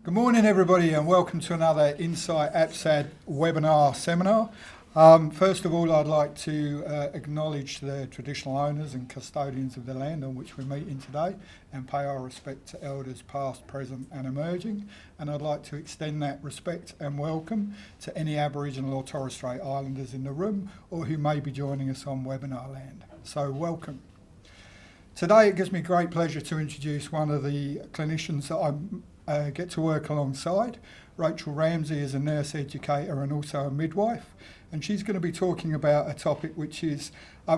Good morning everybody and welcome to another Insight APSAD webinar seminar. First of all, I'd like to acknowledge the traditional owners and custodians of the land on which we're meeting today and pay our respect to elders past, present and emerging. And I'd like to extend that respect and welcome to any Aboriginal or Torres Strait Islanders in the room or who may be joining us on webinar land. So welcome. Today it gives me great pleasure to introduce one of the clinicians that I get to work alongside. Rachael Ramsay is a nurse educator and also a midwife, and she's going to be talking about a topic which is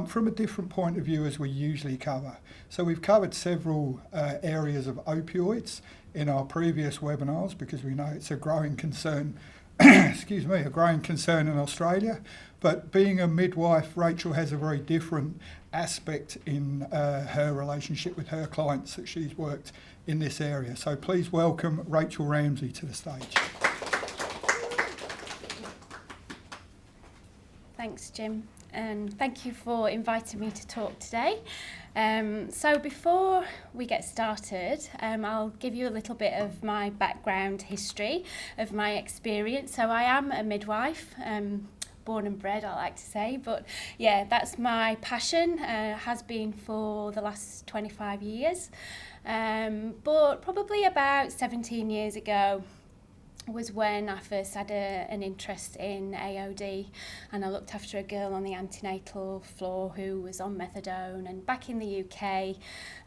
from a different point of view as we usually cover. So we've covered several areas of opioids in our previous webinars because we know it's a growing concern a growing concern in Australia. But being a midwife, Rachael has a very different aspect in her relationship with her clients that she's worked in this area. So please welcome Rachael Ramsay to the stage. Thanks, Jim, and thank you for inviting me to talk today. So before we get started, I'll give you a little bit of my background history of my experience. So I am a midwife, born and bred, I like to say, but yeah, that's my passion, has been for the last 25 years. But probably about 17 years ago was when I first had an interest in AOD, and I looked after a girl on the antenatal floor who was on methadone. And back in the UK,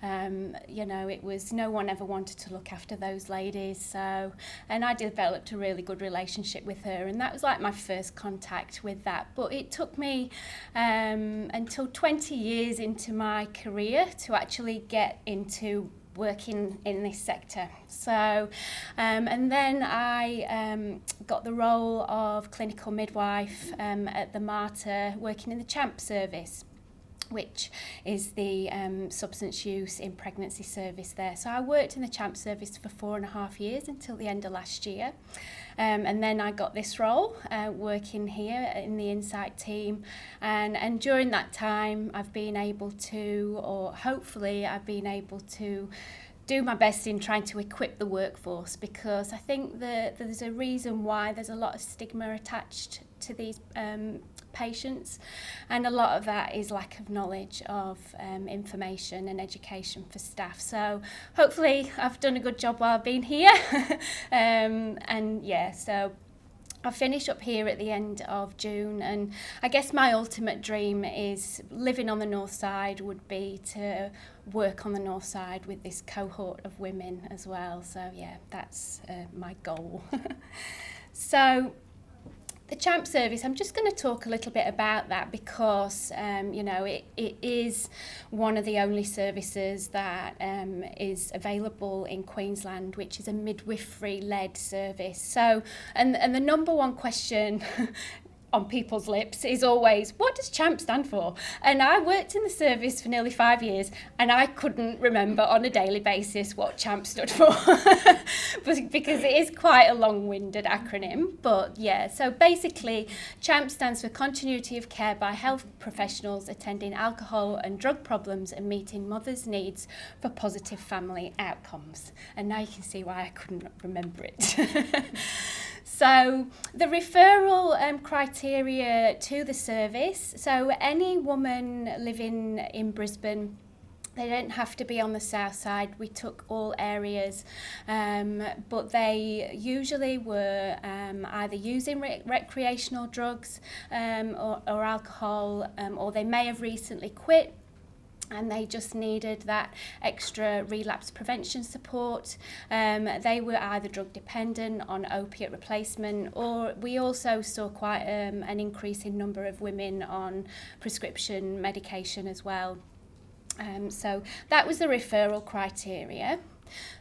it was no one ever wanted to look after those ladies. And I developed a really good relationship with her, and that was like my first contact with that. But it took me until 20 years into my career to actually get into working in this sector. So, and then I got the role of clinical midwife at the Mater, working in the CHAMP service, which is the substance use in pregnancy service there. So I worked in the CHAMP service for 4.5 years until the end of last year. And then I got this role working here in the Insight team. And during that time, I've been able to, or hopefully I've been able to, do my best in trying to equip the workforce, because I think that there's a reason why there's a lot of stigma attached to these patients, and a lot of that is lack of knowledge of information and education for staff. So hopefully I've done a good job while I've been here. So I'll finish up here at the end of June, and I guess my ultimate dream is living on the north side would be to work on the north side with this cohort of women as well. So yeah, that's my goal. So the CHAMP service, I'm just going to talk a little bit about that because, it is one of the only services that is available in Queensland, which is a midwifery-led service. So, and the number one question on people's lips is always, what does CHAMP stand for? And I worked in the service for nearly 5 years and I couldn't remember on a daily basis what CHAMP stood for because it is quite a long-winded acronym. But yeah, so basically CHAMP stands for Continuity of Care by Health Professionals Attending Alcohol and Drug Problems and Meeting Mothers' Needs for Positive Family Outcomes. And now you can see why I couldn't remember it. So the referral criteria to the service, so any woman living in Brisbane, they don't have to be on the south side. We took all areas, but they usually were either using recreational drugs or alcohol, or they may have recently quit, and they just needed that extra relapse prevention support. They were either drug dependent on opiate replacement, or we also saw quite an increase in number of women on prescription medication as well. So that was the referral criteria.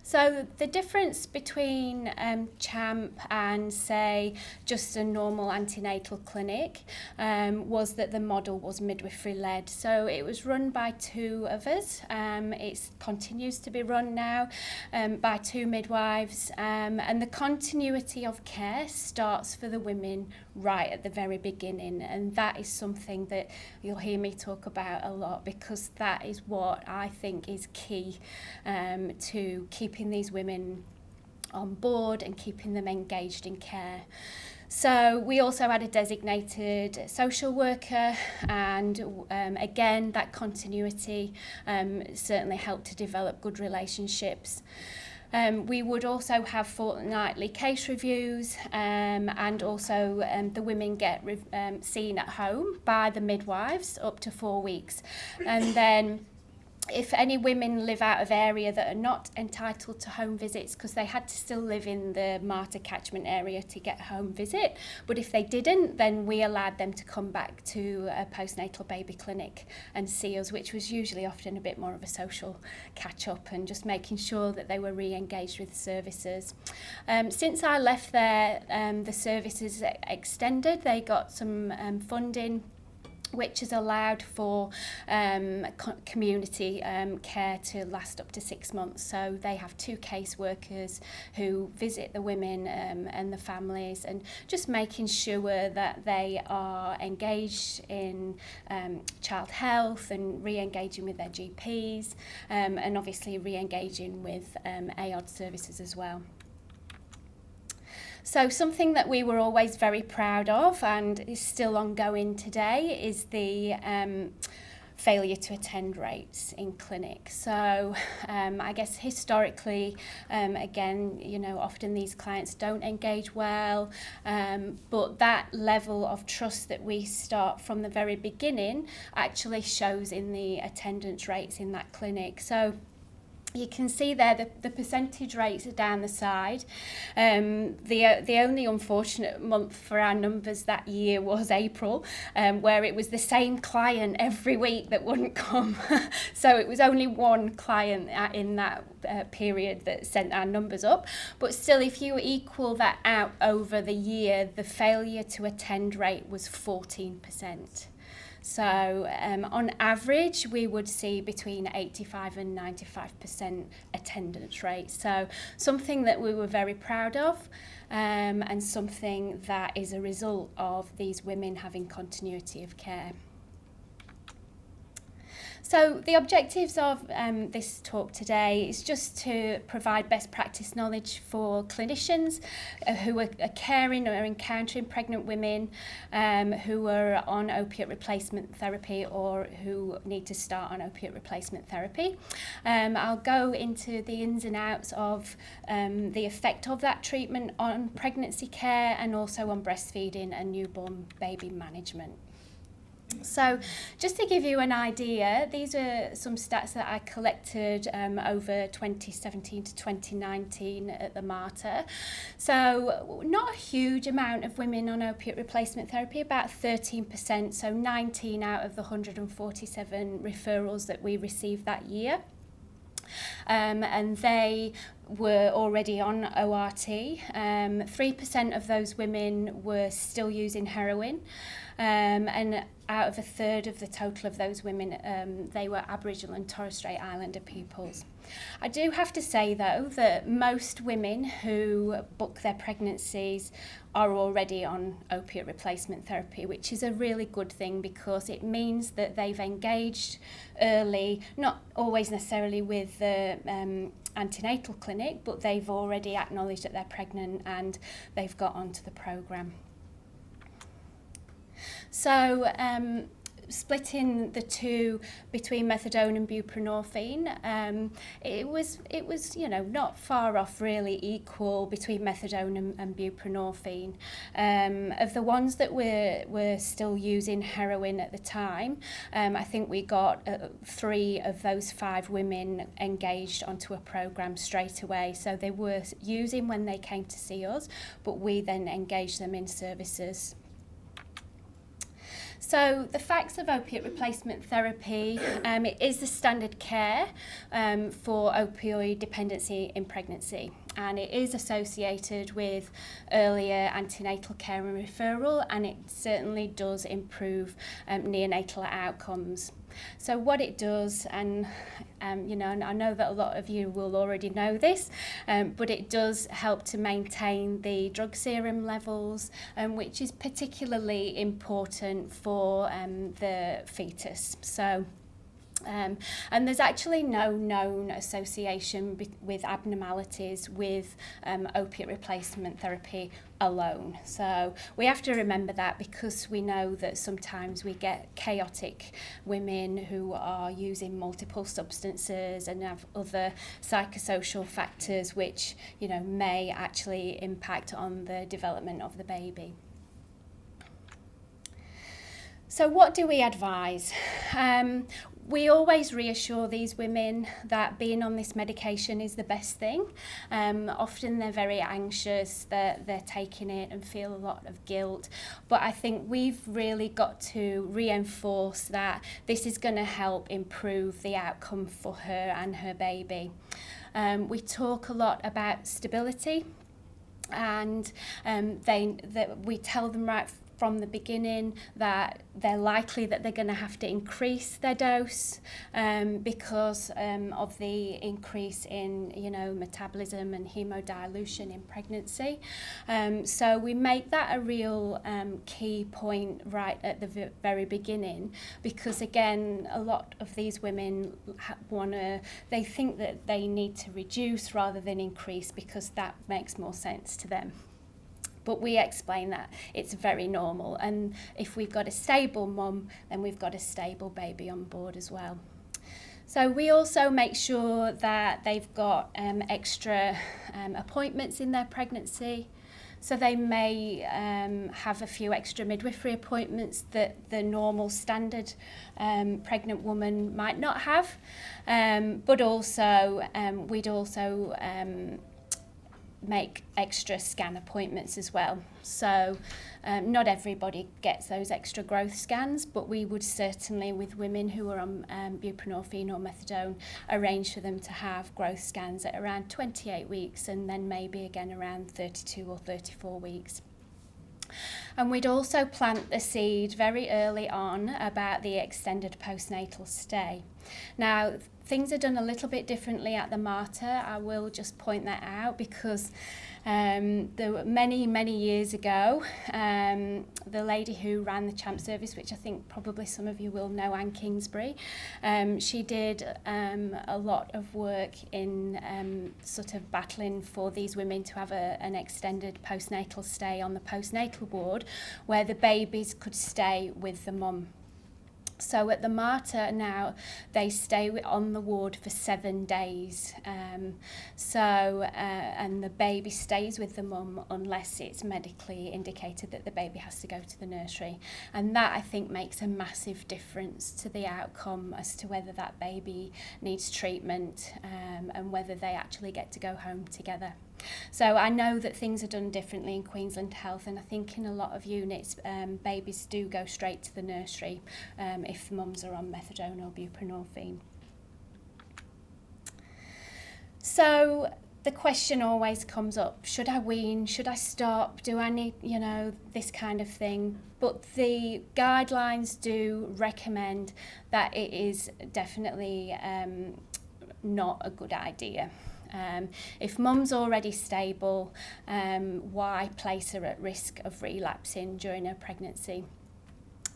So the difference between CHAMP and, say, just a normal antenatal clinic was that the model was midwifery-led. So it was run by two of us. It continues to be run now by two midwives. And the continuity of care starts for the women right at the very beginning. And that is something that you'll hear me talk about a lot, because that is what I think is key to keeping these women on board and keeping them engaged in care. So we also had a designated social worker, and again, that continuity certainly helped to develop good relationships. We would also have fortnightly case reviews, and also the women get seen at home by the midwives up to 4 weeks. And then if any women live out of area that are not entitled to home visits, because they had to still live in the Martyr catchment area to get a home visit, but if they didn't, then we allowed them to come back to a postnatal baby clinic and see us, which was usually often a bit more of a social catch-up and just making sure that they were re-engaged with services. Since I left there, the services extended. They got some funding, which has allowed for community care to last up to 6 months. So they have 2 caseworkers who visit the women and the families, and just making sure that they are engaged in child health and re-engaging with their GPs, and obviously re-engaging with AOD services as well. So something that we were always very proud of, and is still ongoing today, is the failure to attend rates in clinic. So I guess historically, again, you know, often these clients don't engage well, but that level of trust that we start from the very beginning actually shows in the attendance rates in that clinic. So you can see there the percentage rates are down the side. The only unfortunate month for our numbers that year was April, where it was the same client every week that wouldn't come. So it was only one client in that period that sent our numbers up. But still, if you equal that out over the year, the failure to attend rate was 14%. So on average, we would see between 85 and 95% attendance rate. So something that we were very proud of, and something that is a result of these women having continuity of care. So the objectives of this talk today is just to provide best practice knowledge for clinicians who are caring or encountering pregnant women who are on opiate replacement therapy or who need to start on opiate replacement therapy. I'll go into the ins and outs of the effect of that treatment on pregnancy care and also on breastfeeding and newborn baby management. So just to give you an idea, these are some stats that I collected over 2017 to 2019 at the Martyr. So not a huge amount of women on opiate replacement therapy, about 13%, so 19 out of the 147 referrals that we received that year. And they were already on ORT. 3% of those women were still using heroin, and out of a third of the total of those women, they were Aboriginal and Torres Strait Islander pupils. I do have to say, though, that most women who book their pregnancies are already on opiate replacement therapy, which is a really good thing because it means that they've engaged early, not always necessarily with the antenatal clinic, but they've already acknowledged that they're pregnant and they've got onto the programme. So splitting the two between methadone and buprenorphine, it was not far off really equal between methadone and buprenorphine. Of the ones that were still using heroin at the time, I think we got 3 of those 5 women engaged onto a program straight away. So they were using when they came to see us, but we then engaged them in services. So the facts of opiate replacement therapy, it is the standard care for opioid dependency in pregnancy, and it is associated with earlier antenatal care and referral, and it certainly does improve neonatal outcomes. So what it does, and I know that a lot of you will already know this, but it does help to maintain the drug serum levels, which is particularly important for the fetus. So And there's actually no known association with abnormalities with opiate replacement therapy alone. So we have to remember that, because we know that sometimes we get chaotic women who are using multiple substances and have other psychosocial factors which, you know, may actually impact on the development of the baby. So what do we advise? We always reassure these women that being on this medication is the best thing. Often they're very anxious, they're taking it and feel a lot of guilt. But I think we've really got to reinforce that this is going to help improve the outcome for her and her baby. We talk a lot about stability, and we tell them right from the beginning that they're likely that they're going to have to increase their dose because of the increase in, you know, metabolism and hemodilution in pregnancy. So we make that a real key point right at the very beginning, because again, a lot of these women they think that they need to reduce rather than increase because that makes more sense to them. But we explain that it's very normal, and if we've got a stable mum, then we've got a stable baby on board as well. So we also make sure that they've got extra appointments in their pregnancy. So they may have a few extra midwifery appointments that the normal standard pregnant woman might not have. But also, we'd also make extra scan appointments as well. So not everybody gets those extra growth scans, but we would certainly, with women who are on buprenorphine or methadone, arrange for them to have growth scans at around 28 weeks and then maybe again around 32 or 34 weeks. And we'd also plant the seed very early on about the extended postnatal stay. Now, things are done a little bit differently at the Mater. I will just point that out, because there were many years ago, the lady who ran the CHAMP service, which I think probably some of you will know, Anne Kingsbury, she did a lot of work in sort of battling for these women to have an extended postnatal stay on the postnatal ward, where the babies could stay with the mum. So at the Mater now, they stay on the ward for 7 days. And the baby stays with the mum unless it's medically indicated that the baby has to go to the nursery. And that, I think, makes a massive difference to the outcome as to whether that baby needs treatment and whether they actually get to go home together. So I know that things are done differently in Queensland Health, and I think in a lot of units babies do go straight to the nursery if mums are on methadone or buprenorphine. So the question always comes up, should I wean, should I stop, do I need, you know, this kind of thing? But the guidelines do recommend that it is definitely not a good idea. If mum's already stable, why place her at risk of relapsing during her pregnancy?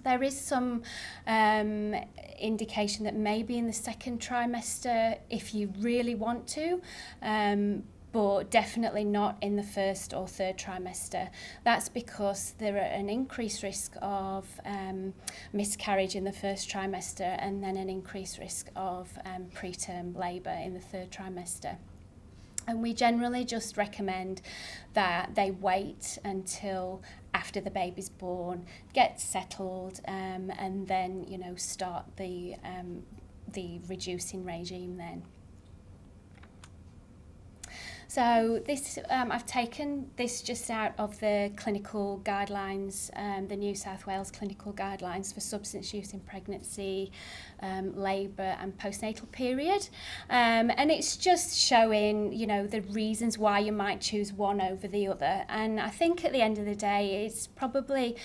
There is some indication that maybe in the second trimester, if you really want to, but definitely not in the first or third trimester. That's because there are an increased risk of miscarriage in the first trimester and then an increased risk of preterm labour in the third trimester. And we generally just recommend that they wait until after the baby's born, get settled, and then, you know, start the reducing regime then. So this, I've taken this just out of the clinical guidelines, the New South Wales clinical guidelines for substance use in pregnancy, labour and postnatal period. And it's just showing, you know, the reasons why you might choose one over the other. And I think at the end of the day, it's probably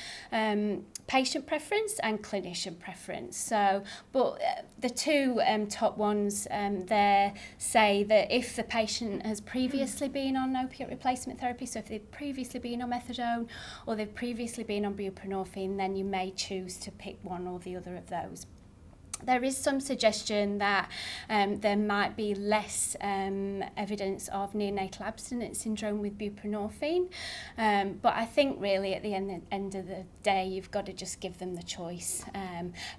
patient preference and clinician preference. So, but the two top ones there say that if the patient has previously been on opiate replacement therapy, so if they've previously been on methadone or they've previously been on buprenorphine, then you may choose to pick one or the other of those. There is some suggestion that there might be less evidence of neonatal abstinence syndrome with buprenorphine, but I think really at the end of the day you've got to just give them the choice.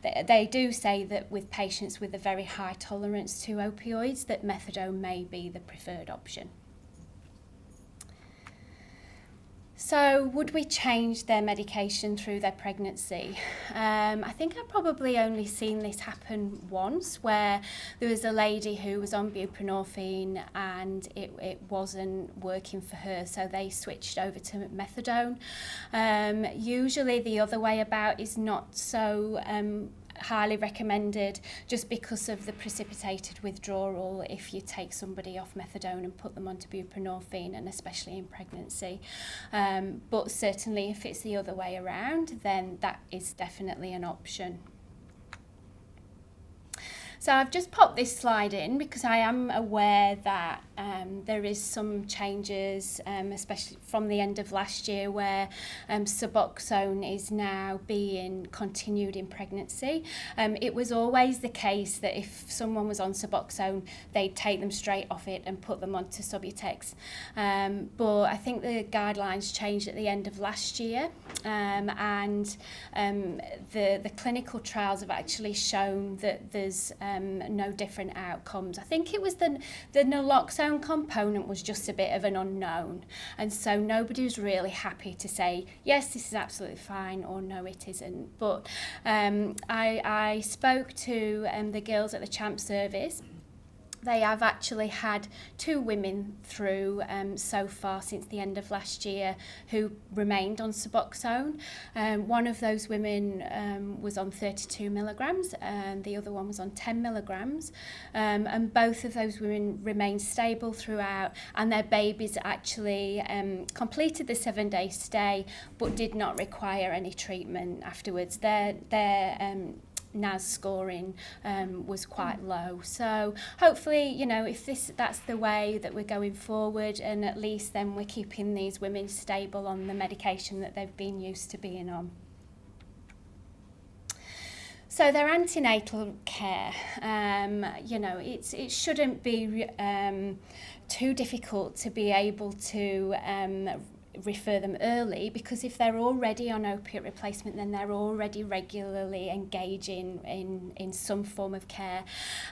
They do say that with patients with a very high tolerance to opioids that methadone may be the preferred option. So would we change their medication through their pregnancy? I think I've probably only seen this happen once, where there was a lady who was on buprenorphine and it wasn't working for her, so they switched over to methadone. Usually the other way about is not so highly recommended, just because of the precipitated withdrawal if you take somebody off methadone and put them onto buprenorphine, and especially in pregnancy. But certainly if it's the other way around, then that is definitely an option. So I've just popped this slide in because I am aware that there is some changes, especially from the end of last year, where Suboxone is now being continued in pregnancy. It was always the case that if someone was on Suboxone, they'd take them straight off it and put them onto Subutex. But I think the guidelines changed at the end of last year, and the clinical trials have actually shown that there's no different outcomes. I think it was the naloxone component was just a bit of an unknown, and so nobody was really happy to say yes, this is absolutely fine, or no, it isn't. But I spoke to the girls at the CHAMP service. They have actually had 2 women through so far since the end of last year who remained on Suboxone. One of those women was on 32 milligrams and the other one was on 10 milligrams. And both of those women remained stable throughout, and their babies actually completed the 7-day stay but did not require any treatment afterwards. Their NAS scoring was quite low. So hopefully, you know, if that's the way that we're going forward, and at least then we're keeping these women stable on the medication that they've been used to being on. So their antenatal care, you know, it shouldn't be too difficult to be able to refer them early, because if they're already on opiate replacement, then they're already regularly engaging in some form of care.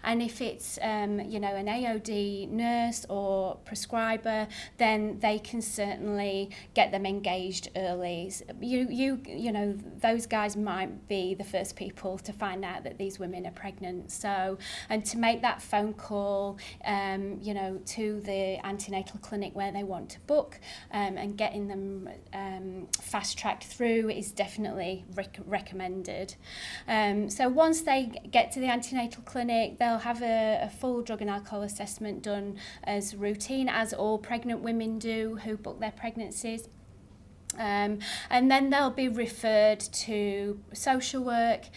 And if it's you know, an AOD nurse or prescriber, then they can certainly get them engaged early. You know, those guys might be the first people to find out that these women are pregnant. So, and to make that phone call you know, to the antenatal clinic where they want to book and getting them fast-tracked through is definitely recommended. So once they get to the antenatal clinic, they'll have a full drug and alcohol assessment done as routine, as all pregnant women do who book their pregnancies. And then they'll be referred to social work,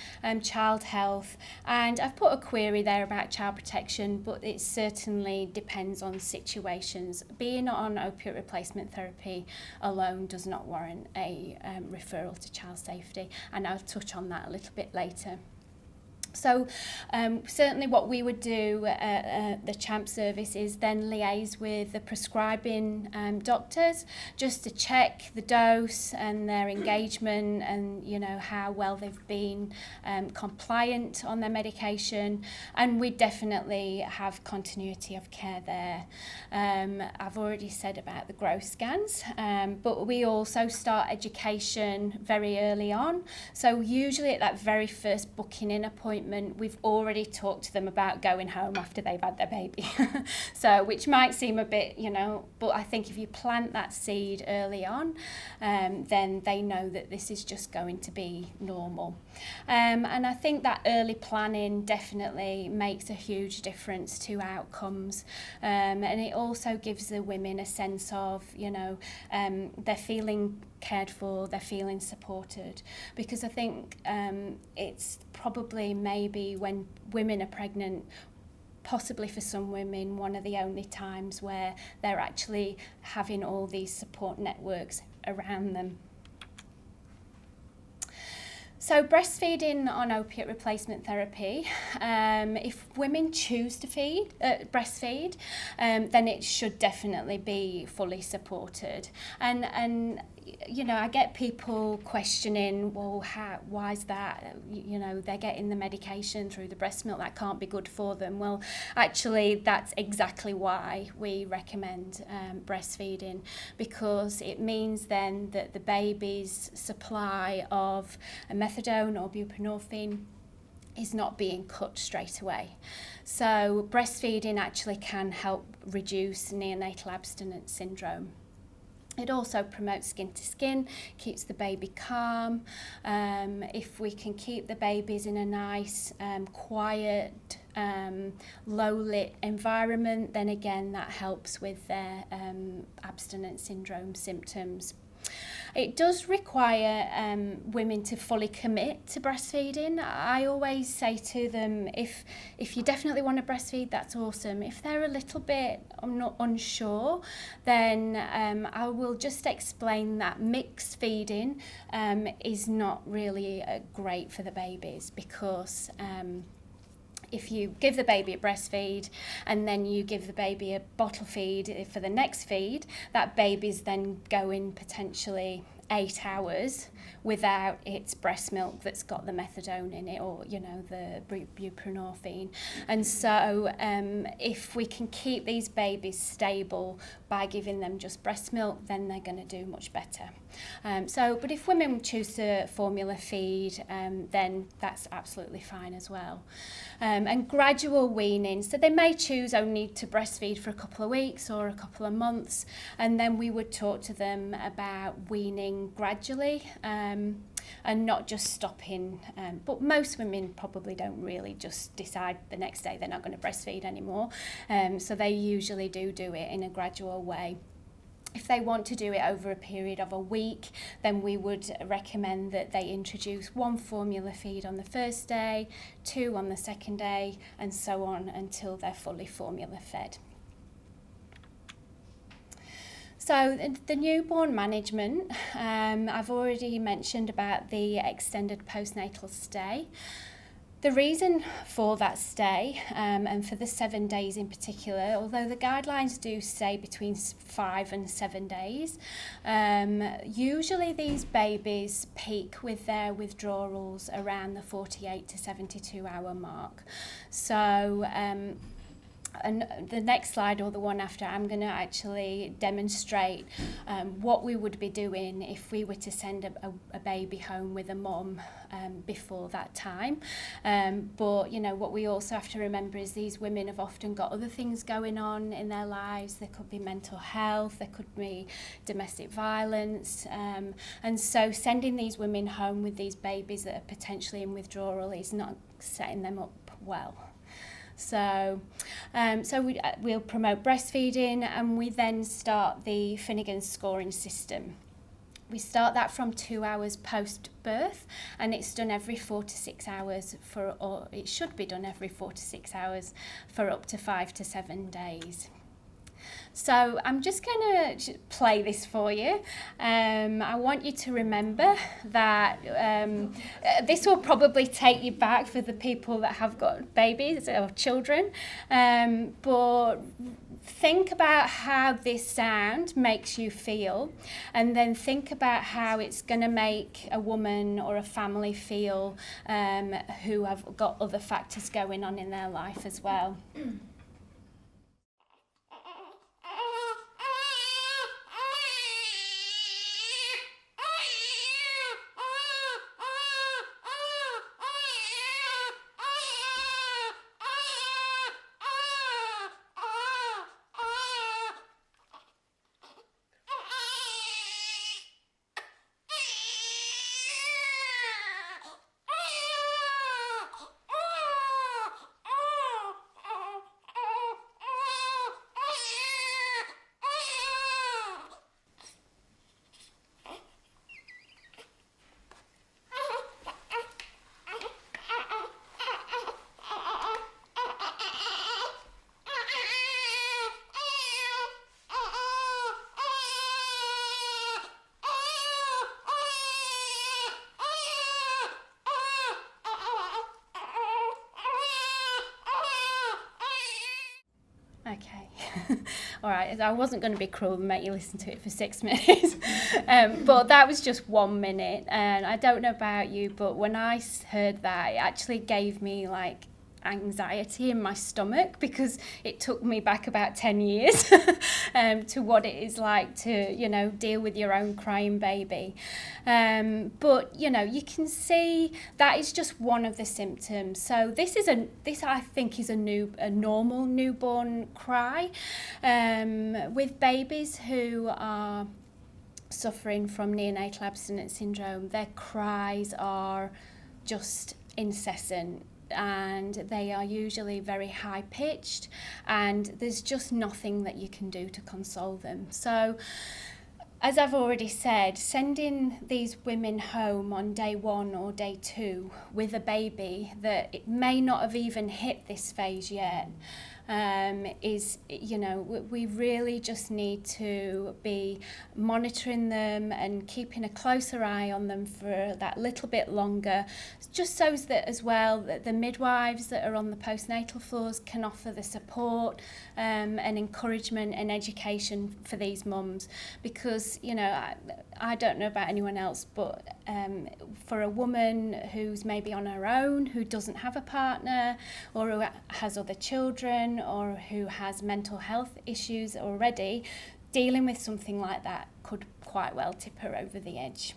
child health, and I've put a query there about child protection, but it certainly depends on situations. Being on opiate replacement therapy alone does not warrant a referral to child safety, and I'll touch on that a little bit later. So certainly what we would do at the CHAMP service is then liaise with the prescribing doctors just to check the dose and their engagement, and you know, how well they've been compliant on their medication, and we definitely have continuity of care there. I've already said about the growth scans, but we also start education very early on. So usually at that very first booking in appointment, we've already talked to them about going home after they've had their baby. So, which might seem a bit, you know, but I think if you plant that seed early on, then they know that this is just going to be normal. And I think that early planning definitely makes a huge difference to outcomes. And it also gives the women a sense of, you know, they're feeling cared for, they're feeling supported, because I think it's probably maybe when women are pregnant, possibly for some women, one of the only times where they're actually having all these support networks around them. So breastfeeding on opiate replacement therapy, if women choose to breastfeed, then it should definitely be fully supported. And you know, I get people questioning, well, why is that? You know, they're getting the medication through the breast milk, that can't be good for them. Well, actually, that's exactly why we recommend breastfeeding, because it means then that the baby's supply of methadone or buprenorphine is not being cut straight away. So breastfeeding actually can help reduce neonatal abstinence syndrome. It also promotes skin to skin, keeps the baby calm. If we can keep the babies in a nice, quiet, low-lit environment, then again that helps with their abstinence syndrome symptoms. It does require women to fully commit to breastfeeding. I always say to them, if you definitely want to breastfeed, that's awesome. If they're a little bit unsure, then I will just explain that mixed feeding is not really great for the babies, because if you give the baby a breastfeed and then you give the baby a bottle feed for the next feed, that baby's then going potentially 8 hours without its breast milk that's got the methadone in it, or you know, the buprenorphine. And so if we can keep these babies stable by giving them just breast milk, then they're going to do much better. But if women choose to formula feed, then that's absolutely fine as well. And gradual weaning, so they may choose only to breastfeed for a couple of weeks or a couple of months, and then we would talk to them about weaning gradually, and not just stopping. But most women probably don't really just decide the next day they're not going to breastfeed anymore, so they usually do it in a gradual way. If they want to do it over a period of a week, then we would recommend that they introduce 1 formula feed on the first day, 2 on the second day, and so on until they're fully formula fed. So the newborn management, I've already mentioned about the extended postnatal stay. The reason for that stay, and for the 7 days in particular, although the guidelines do say between 5 and 7 days, usually these babies peak with their withdrawals around the 48 to 72 hour mark. So and the next slide, or the one after, I'm going to actually demonstrate what we would be doing if we were to send a baby home with a mum before that time. But you know, what we also have to remember is these women have often got other things going on in their lives. There could be mental health, there could be domestic violence, and so sending these women home with these babies that are potentially in withdrawal is not setting them up well. So we'll promote breastfeeding, and we then start the Finnegan scoring system. We start that from 2 hours post-birth, and it's done every 4 to 6 hours or it should be done every 4 to 6 hours for up to 5 to 7 days. So I'm just going to play this for you. I want you to remember that this will probably take you back for the people that have got babies or children, but think about how this sound makes you feel, and then think about how it's going to make a woman or a family feel who have got other factors going on in their life as well. Okay. All right. I wasn't going to be cruel and make you listen to it for 6 minutes. But that was just 1 minute. And I don't know about you, but when I heard that, it actually gave me like anxiety in my stomach, because it took me back about 10 years to what it is like to, you know, deal with your own crying baby. But, you know, you can see that is just one of the symptoms. So this I think is a normal newborn cry. With babies who are suffering from neonatal abstinence syndrome, their cries are just incessant, and they are usually very high pitched, and there's just nothing that you can do to console them. So as I've already said, sending these women home on day 1 or day 2 with a baby that it may not have even hit this phase yet, is, you know, we really just need to be monitoring them and keeping a closer eye on them for that little bit longer, just so that as well that the midwives that are on the postnatal floors can offer the support and encouragement and education for these mums. Because, you know, I don't know about anyone else, but for a woman who's maybe on her own, who doesn't have a partner, or who has other children, or who has mental health issues already, dealing with something like that could quite well tip her over the edge.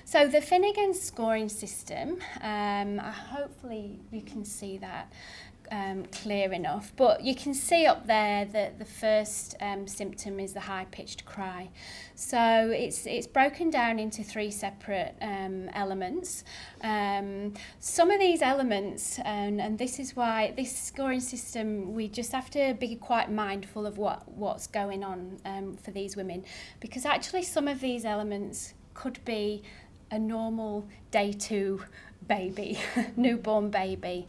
So the Finnegan scoring system, hopefully you can see that clear enough, but you can see up there that the first symptom is the high-pitched cry. So it's broken down into 3 separate elements. Some of these elements, and this is why this scoring system, we just have to be quite mindful of what's going on for these women, because actually some of these elements could be a normal day 2 baby, newborn baby,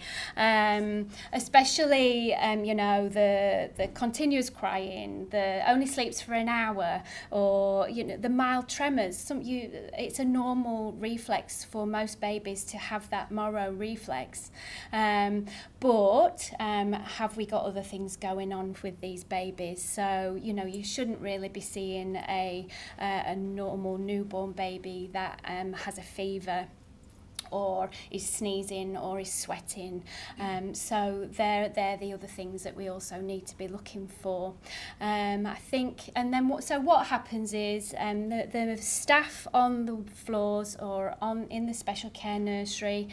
especially you know, the continuous crying, the only sleeps for an hour, or, you know, the mild tremors. It's a normal reflex for most babies to have that Moro reflex, but have we got other things going on with these babies? So, you know, you shouldn't really be seeing a normal newborn baby that has a fever, or is sneezing, or is sweating. So they're the other things that we also need to be looking for. I think, and then what happens is the staff on the floors or in the special care nursery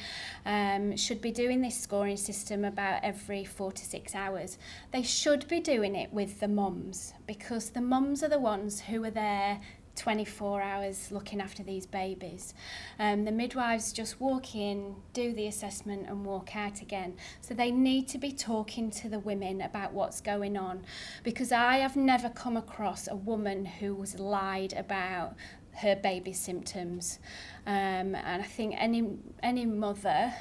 should be doing this scoring system about every 4 to 6 hours. They should be doing it with the mums, because the mums are the ones who are there 24 hours looking after these babies. The midwives just walk in, do the assessment and walk out again. So they need to be talking to the women about what's going on, because I have never come across a woman who was lied about her baby's symptoms, and I think any mother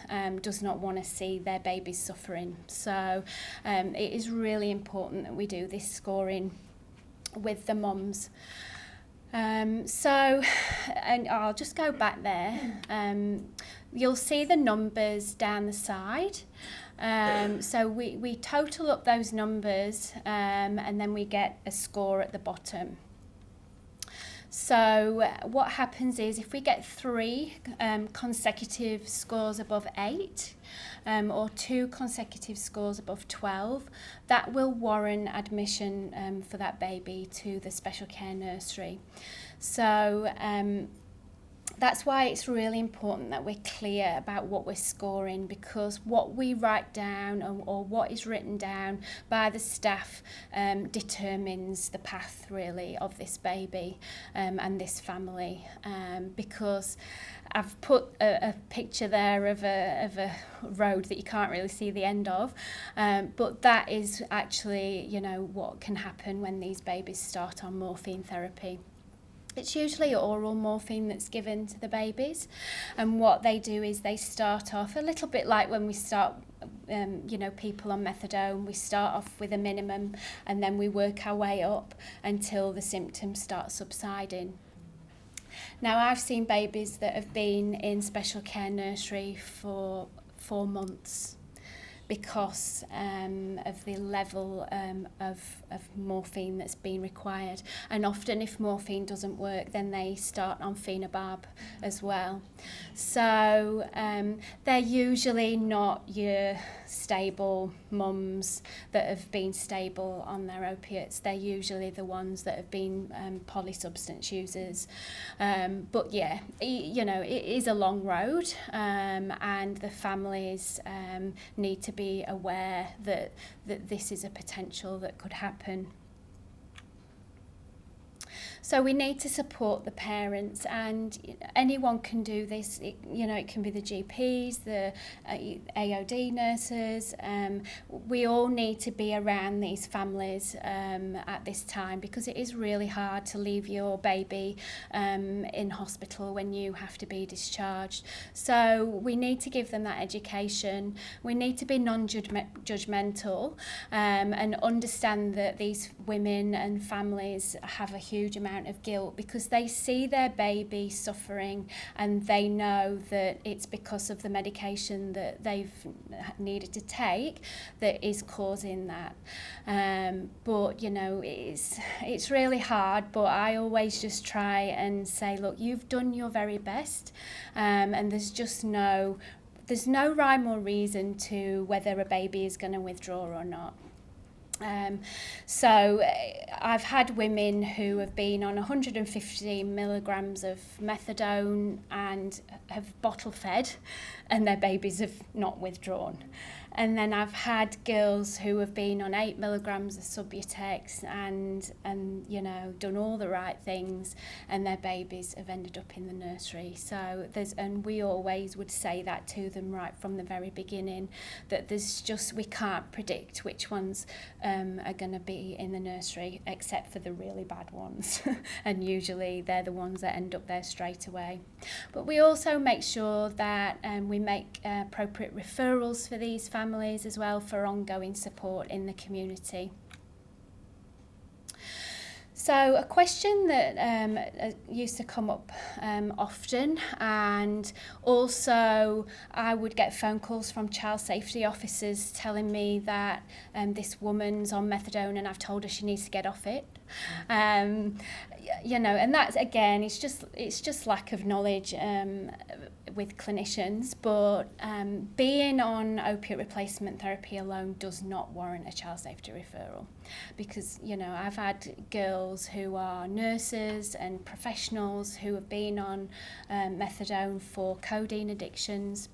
does not want to see their baby suffering. So it is really important that we do this scoring with the mums. So, and I'll just go back there. You'll see the numbers down the side. So we total up those numbers, and then we get a score at the bottom. So what happens is, if we get 3 consecutive scores above 8, or 2 consecutive scores above 12, that will warrant admission for that baby to the special care nursery. So that's why it's really important that we're clear about what we're scoring, because what we write down or what is written down by the staff determines the path really of this baby and this family, because I've put a picture there of a road that you can't really see the end of, but that is actually, you know, what can happen when these babies start on morphine therapy. It's usually oral morphine that's given to the babies, and what they do is they start off a little bit like when we start, you know, people on methadone. We start off with a minimum, and then we work our way up until the symptoms start subsiding. Now, I've seen babies that have been in special care nursery for 4 months because of the level of morphine that's been required. And often if morphine doesn't work, then they start on phenobarb as well. So they're usually not your stable mums that have been stable on their opiates. They're usually the ones that have been polysubstance users. But yeah, you know, it is a long road, and the families need to be aware that this is a potential that could happen. So we need to support the parents, and anyone can do this. It can be the GPs, the AOD nurses. We all need to be around these families at this time, because it is really hard to leave your baby in hospital when you have to be discharged. So we need to give them that education. We need to be non-judgmental and understand that these women and families have a huge amount of guilt, because they see their baby suffering and they know that it's because of the medication that they've needed to take that is causing that. But you know, it's really hard, but I always just try and say, look, you've done your very best, and there's no rhyme or reason to whether a baby is going to withdraw or not. So I've had women who have been on 150 milligrams of methadone and have bottle fed, and their babies have not withdrawn. And then I've had girls who have been on 8 milligrams of Subutex and done all the right things, and their babies have ended up in the nursery. So and we always would say that to them right from the very beginning, that we can't predict which ones are going to be in the nursery, except for the really bad ones. And usually they're the ones that end up there straight away. But we also make sure that we make appropriate referrals for these families as well, for ongoing support in the community. So a question that used to come up often, and also I would get phone calls from child safety officers telling me that this woman's on methadone and I've told her she needs to get off it. And that's, again, it's just lack of knowledge with clinicians, but being on opiate replacement therapy alone does not warrant a child safety referral, because I've had girls who are nurses and professionals who have been on methadone for codeine addictions,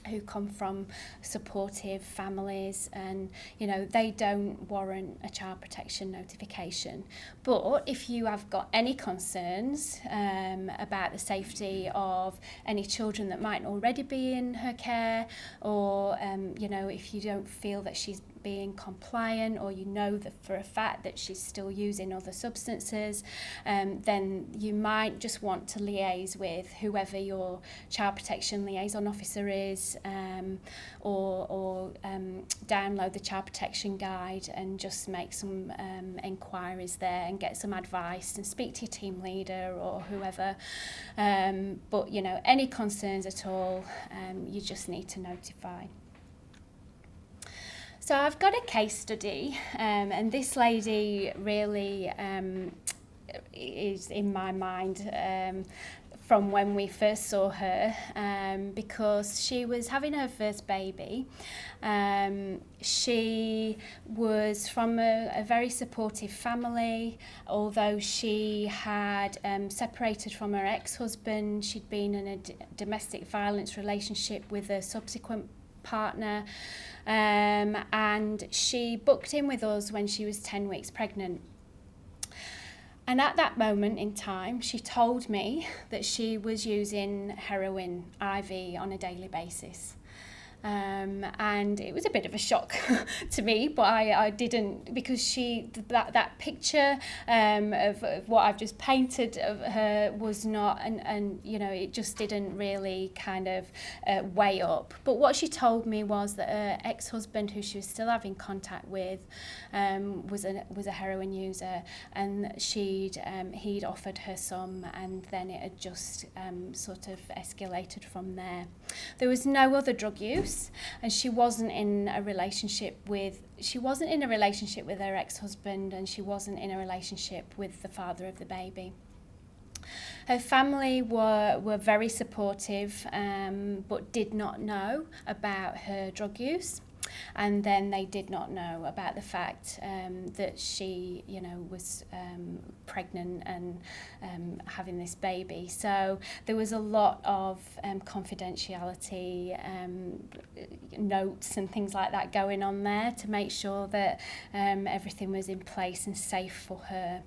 who come from supportive families, and they don't warrant a child protection notification. But if you have got any concerns about the safety of any children that might already be in her care, or if you don't feel that she's being compliant, or that for a fact that she's still using other substances, then you might just want to liaise with whoever your child protection liaison officer is, or download the child protection guide and just make some inquiries there and get some advice, and speak to your team leader or whoever. But any concerns at all, you just need to notify. So I've got a case study, and this lady really is in my mind from when we first saw her, because she was having her first baby. She was from a very supportive family, although she had separated from her ex-husband. She'd been in a domestic violence relationship with a subsequent partner, and she booked in with us when she was 10 weeks pregnant. And at that moment in time, she told me that she was using heroin IV on a daily basis. And it was a bit of a shock to me, but I didn't, because that picture of what I've just painted of her was not, and it just didn't really kind of weigh up. But what she told me was that her ex-husband, who she was still having contact with, was a heroin user, and he'd offered her some, and then it had just sort of escalated from there. There was no other drug use. use, and she wasn't in a relationship with her ex-husband, and she wasn't in a relationship with the father of the baby. Her family were very supportive, but did not know about her drug use. And then they did not know about the fact that she, was pregnant and having this baby. So there was a lot of confidentiality notes and things like that going on there to make sure that everything was in place and safe for her.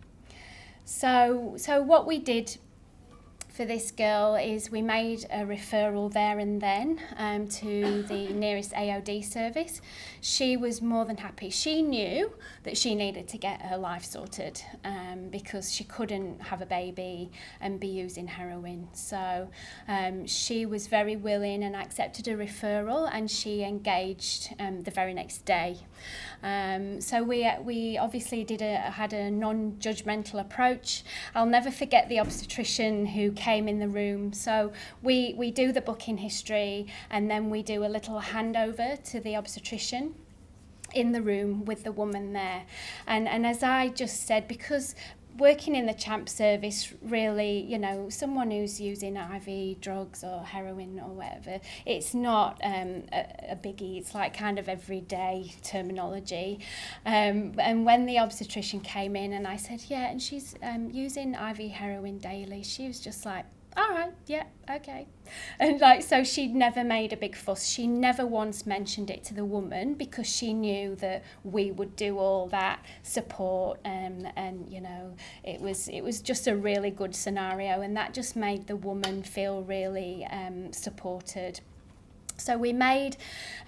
So what we did for this girl is we made a referral there and then to the nearest AOD service. She was more than happy. She knew that she needed to get her life sorted because she couldn't have a baby and be using heroin. So she was very willing and accepted a referral, and she engaged the very next day. So we obviously had a non-judgmental approach. I'll never forget the obstetrician who came in the room. So we do the booking history, and then we do a little handover to the obstetrician in the room with the woman there. And as I just said, because working in the CHAMP service, really, someone who's using IV drugs or heroin or whatever, it's not a biggie. It's like kind of everyday terminology. And when the obstetrician came in and I said, yeah, and she's using IV heroin daily, she was just like, all right, yeah, okay. And so she'd never made a big fuss. She never once mentioned it to the woman because she knew that we would do all that support, and it was just a really good scenario, and that just made the woman feel really supported. So we made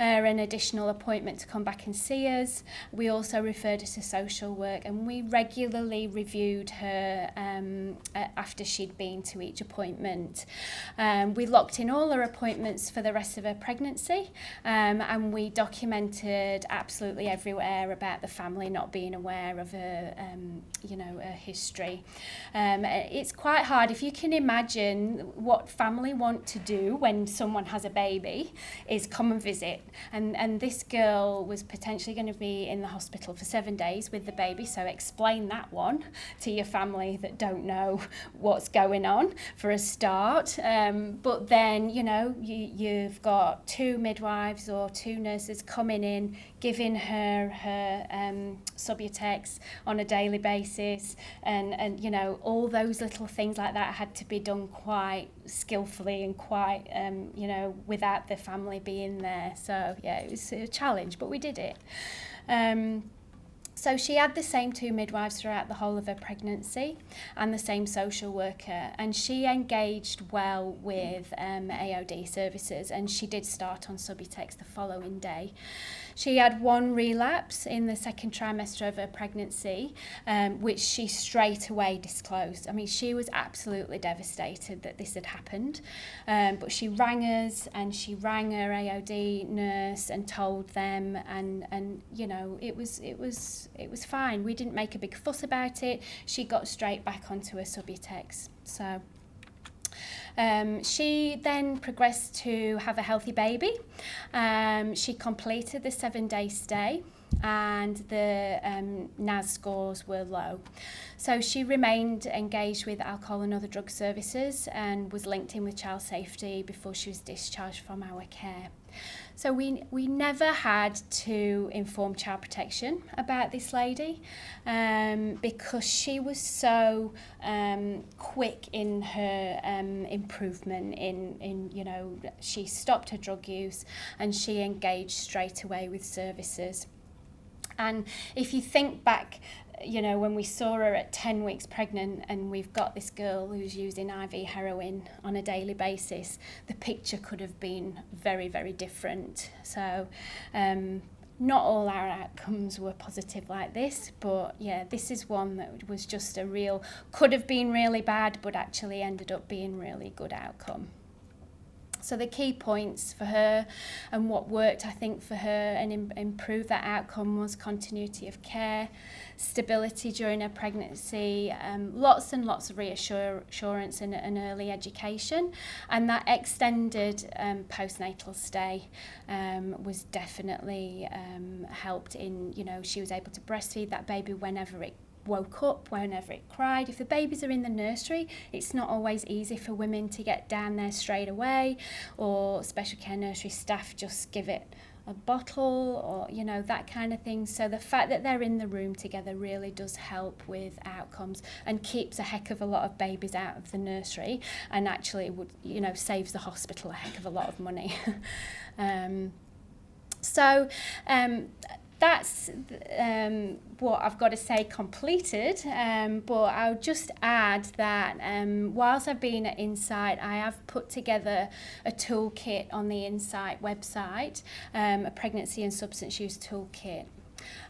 an additional appointment to come back and see us. We also referred her to social work, and we regularly reviewed her after she'd been to each appointment. We locked in all her appointments for the rest of her pregnancy, and we documented absolutely everywhere about the family not being aware of her, her history. It's quite hard. If you can imagine what family want to do when someone has a baby, is come and visit, and this girl was potentially going to be in the hospital for 7 days with the baby, so explain that one to your family that don't know what's going on for a start. But then you've got 2 midwives or 2 nurses coming in, giving her Subutex on a daily basis, and all those little things like that had to be done quite skillfully and quite without the family being there. So yeah, it was a challenge, but we did it. So she had the same 2 midwives throughout the whole of her pregnancy and the same social worker, and she engaged well with AOD services, and she did start on Subutex the following day. She had 1 relapse in the 2nd trimester of her pregnancy, which she straight away disclosed. I mean, she was absolutely devastated that this had happened, but she rang us, and she rang her AOD nurse and told them, and it was fine. We didn't make a big fuss about it. She got straight back onto her Subutex. So she then progressed to have a healthy baby. She completed the 7-day stay, and the NAS scores were low. So she remained engaged with alcohol and other drug services and was linked in with child safety before she was discharged from our care. So we never had to inform child protection about this lady because she was so quick in her improvement in she stopped her drug use and she engaged straight away with services. And if you think back, when we saw her at 10 weeks pregnant and we've got this girl who's using IV heroin on a daily basis, the picture could have been very, very different. So not all our outcomes were positive like this, but yeah, this is one that was just could have been really bad, but actually ended up being really good outcome. So the key points for her and what worked, I think, for her and improved that outcome was continuity of care, stability during her pregnancy, lots and lots of reassurance and early education. And that extended postnatal stay was definitely helped in, she was able to breastfeed that baby whenever it woke up, whenever it cried. If the babies are in the nursery, it's not always easy for women to get down there straight away, or special care nursery staff just give it a bottle or that kind of thing. So the fact that they're in the room together really does help with outcomes and keeps a heck of a lot of babies out of the nursery, and actually would saves the hospital a heck of a lot of money. That's what I've got to say completed, but I'll just add that whilst I've been at Insight, I have put together a toolkit on the Insight website, a pregnancy and substance use toolkit.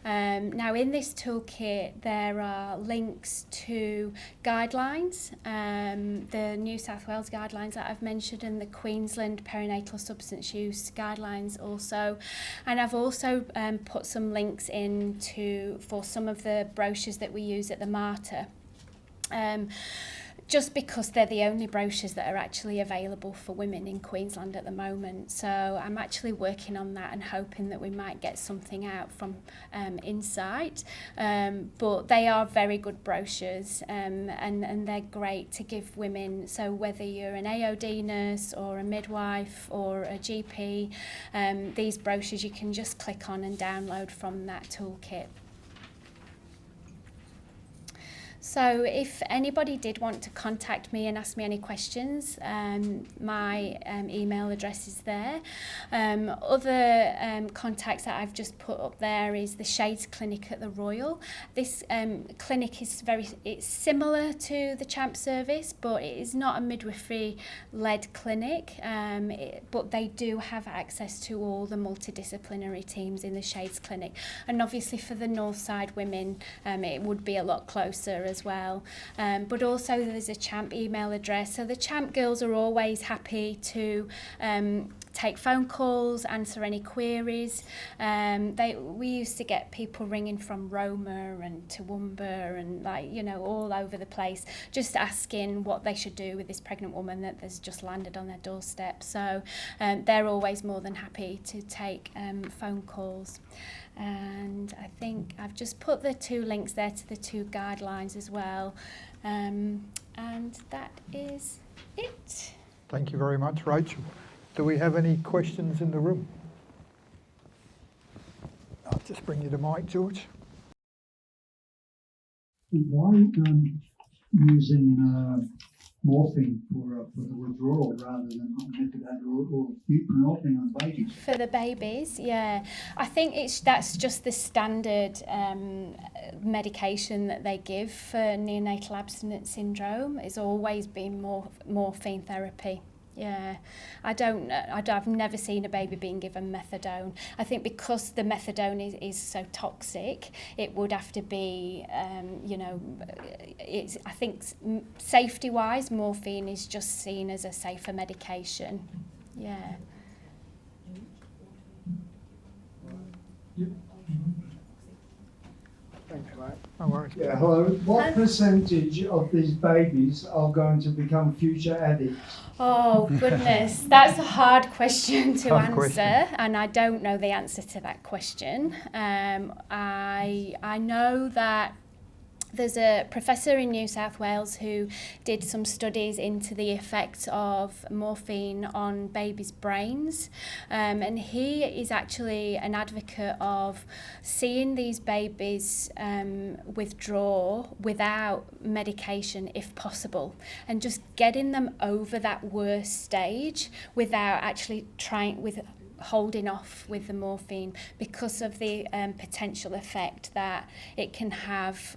Now in this toolkit there are links to guidelines, the New South Wales guidelines that I've mentioned and the Queensland perinatal substance use guidelines also, and I've also put some links in for some of the brochures that we use at the Mater. Just because they're the only brochures that are actually available for women in Queensland at the moment. So I'm actually working on that and hoping that we might get something out from Insight. But they are very good brochures, and they're great to give women. So whether you're an AOD nurse or a midwife or a GP, these brochures you can just click on and download from that toolkit. So if anybody did want to contact me and ask me any questions, my email address is there. Other contacts that I've just put up there is the Shades Clinic at the Royal. This clinic is it's similar to the CHAMP service, but it is not a midwifery-led clinic, but they do have access to all the multidisciplinary teams in the Shades Clinic. And obviously for the North Side women, it would be a lot closer as well, but also there's a CHAMP email address, so the CHAMP girls are always happy to take phone calls, answer any queries. We used to get people ringing from Roma and Toowoomba and all over the place, just asking what they should do with this pregnant woman that has just landed on their doorstep. So they're always more than happy to take phone calls. And I think I've just put the 2 links there to the 2 guidelines as well, and that is it. Thank you very much, Rachel. Do we have any questions in the room? I'll just bring you the mic, George. Why using morphine for the withdrawal rather than Antenatal or buprenorphine on babies? For the babies, yeah. I think that's just the standard medication that they give for neonatal abstinence syndrome. It's always been morphine therapy. Yeah, I've never seen a baby being given methadone. I think because the methadone is so toxic, it would have to be, I think safety-wise, morphine is just seen as a safer medication. Yeah. Thanks, mate. No worries. Yeah, hello. What percentage of these babies are going to become future addicts? Oh, goodness. That's a hard question to answer, question. and I don't know the answer to that question. I know that there's a professor in New South Wales who did some studies into the effects of morphine on babies' brains, and he is actually an advocate of seeing these babies withdraw without medication if possible, and just getting them over that worst stage without actually holding off with the morphine because of the potential effect that it can have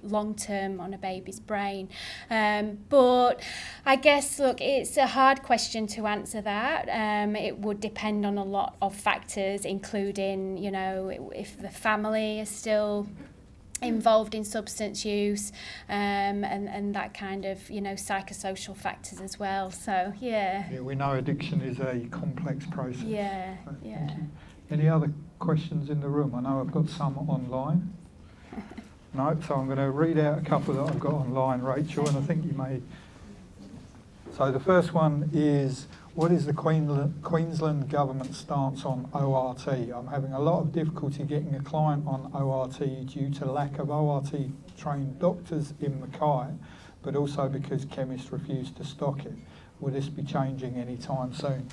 long term on a baby's brain. But I guess, look, it's a hard question to answer that. It would depend on a lot of factors, including, if the family is still involved in substance use, and that kind of, psychosocial factors as well. So, yeah. Yeah, we know addiction is a complex process. Yeah, So, yeah. thank you. Any other questions in the room? I know I've got some online. No, so I'm going to read out a couple that I've got online, Rachel, and I think you may. So the first one is, what is the Queensland government stance on ORT? I'm having a lot of difficulty getting a client on ORT due to lack of ORT trained doctors in Mackay, but also because chemists refuse to stock it. Will this be changing anytime soon?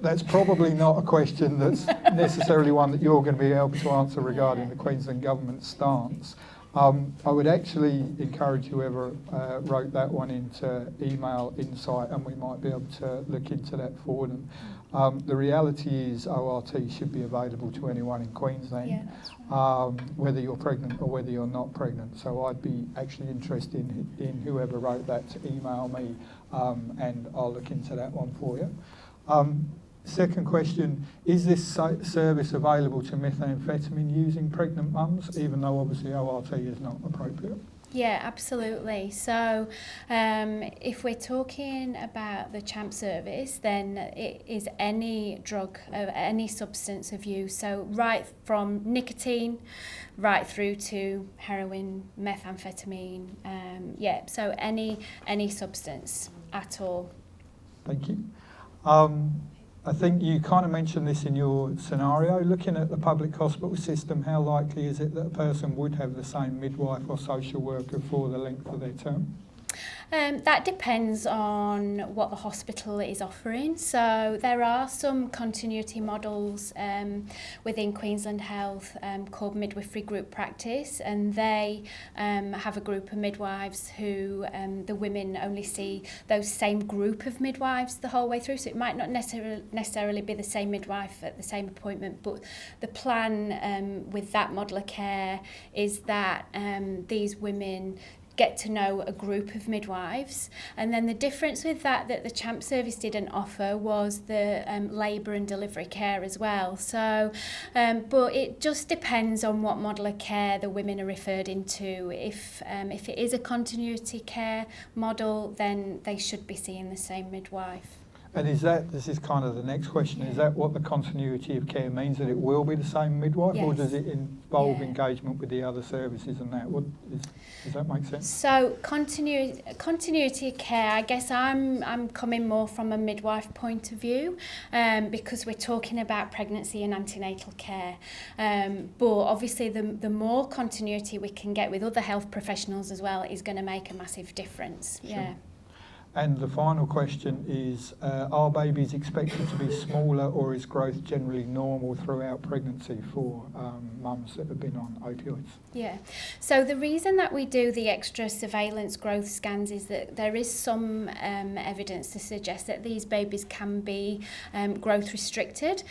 That's probably not a question that's necessarily one that you're going to be able to answer regarding the Queensland government stance. I would actually encourage whoever wrote that one into email Insight, and we might be able to look into that for them. The reality is ORT should be available to anyone in Queensland, Yeah, that's right. whether you're pregnant or whether you're not pregnant. So I'd be actually interested in whoever wrote that to email me, and I'll look into that one for you. Second question, is this service available to methamphetamine using pregnant mums, even though obviously ORT is not appropriate? Yeah, absolutely. So if we're talking about the CHAMP service, then it is any drug, any substance of use. So right from nicotine, right through to heroin, methamphetamine, so any substance at all. Thank you. I think you kind of mentioned this in your scenario. Looking at the public hospital system, how likely is it that a person would have the same midwife or social worker for the length of their term? That depends on what the hospital is offering. So there are some continuity models within Queensland Health called Midwifery Group Practice, and they have a group of midwives who the women only see those same group of midwives the whole way through. So it might not necessarily be the same midwife at the same appointment, but the plan with that model of care is that these women get to know a group of midwives. And then the difference with that the CHAMP service didn't offer was the labour and delivery care as well. So, but it just depends on what model of care the women are referred into. If it is a continuity care model, then they should be seeing the same midwife. And this is kind of the next question, is that what the continuity of care means, that it will be the same midwife, or does it involve engagement with the other services and that? Does that make sense? So continuity of care, I guess I'm coming more from a midwife point of view, because we're talking about pregnancy and antenatal care. But obviously the more continuity we can get with other health professionals as well is going to make a massive difference. Sure. Yeah. And the final question is, are babies expected to be smaller, or is growth generally normal throughout pregnancy for mums that have been on opioids? Yeah, so the reason that we do the extra surveillance growth scans is that there is some evidence to suggest that these babies can be growth restricted.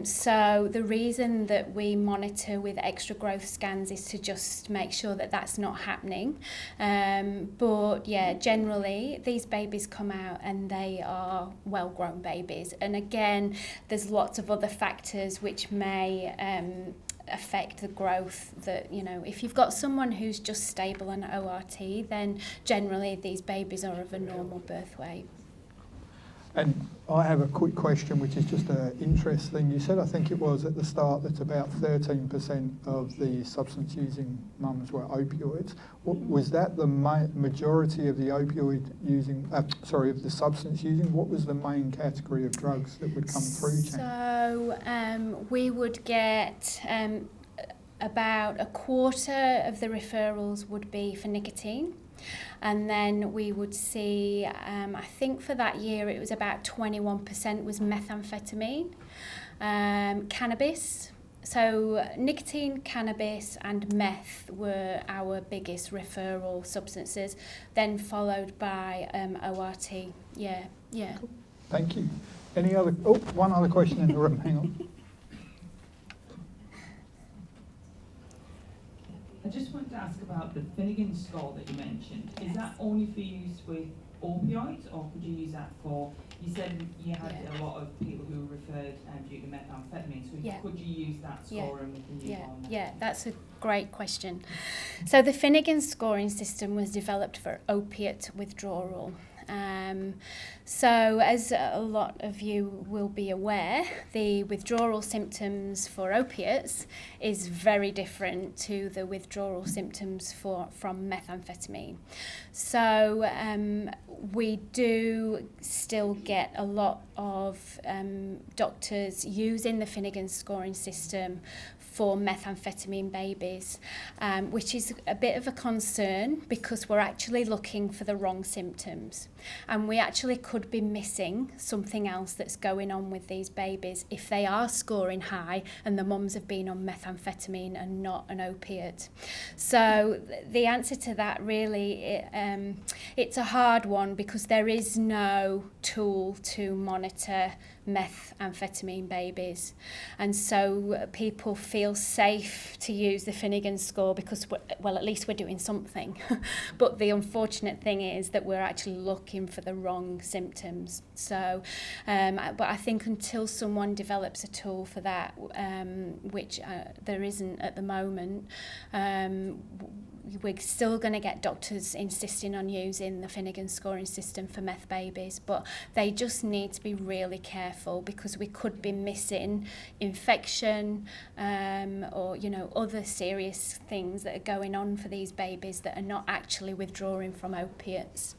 So the reason that we monitor with extra growth scans is to just make sure that that's not happening. But yeah, generally these babies come out and they are well-grown babies. And again, there's lots of other factors which may affect the growth. That, if you've got someone who's just stable on ORT, then generally these babies are of a normal birth weight. And I have a quick question, which is just an interest thing. You said, I think it was at the start, that about 13% of the substance using mums were opioids. Was that the majority of the opioid using, of the substance using? What was the main category of drugs that would come through? So we would get about a quarter of the referrals would be for nicotine. And then we would see, I think for that year it was about 21% was methamphetamine, cannabis. So nicotine, cannabis and meth were our biggest referral substances, then followed by ORT. Yeah. Cool. Thank you. One other question in the room, hang on. I just wanted to ask about the Finnegan score that you mentioned. Is that only for use with opioids, or could you use that for, you said you had a lot of people who were referred due to methamphetamine. So Yeah. could you use that score and we can move on? Yeah, that's a great question. So the Finnegan scoring system was developed for opiate withdrawal. So as a lot of you will be aware, the withdrawal symptoms for opiates is very different to the withdrawal symptoms from methamphetamine. So we do still get a lot of doctors using the Finnegan scoring system for methamphetamine babies, which is a bit of a concern because we're actually looking for the wrong symptoms. And we actually could be missing something else that's going on with these babies if they are scoring high and the mums have been on methamphetamine and not an opiate. So the answer to that really, it's a hard one because there is no tool to monitor methamphetamine babies, and so people feel safe to use the Finnegan score because well, at least we're doing something. But the unfortunate thing is that we're actually looking for the wrong symptoms. So but I think until someone develops a tool for that, which there isn't at the moment, we're still going to get doctors insisting on using the Finnegan scoring system for meth babies, but they just need to be really careful because we could be missing infection or other serious things that are going on for these babies that are not actually withdrawing from opiates.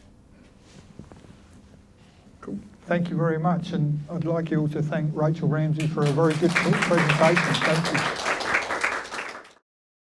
Cool. Thank you very much, and I'd like you all to thank Rachael Ramsay for a very good presentation. Thank you.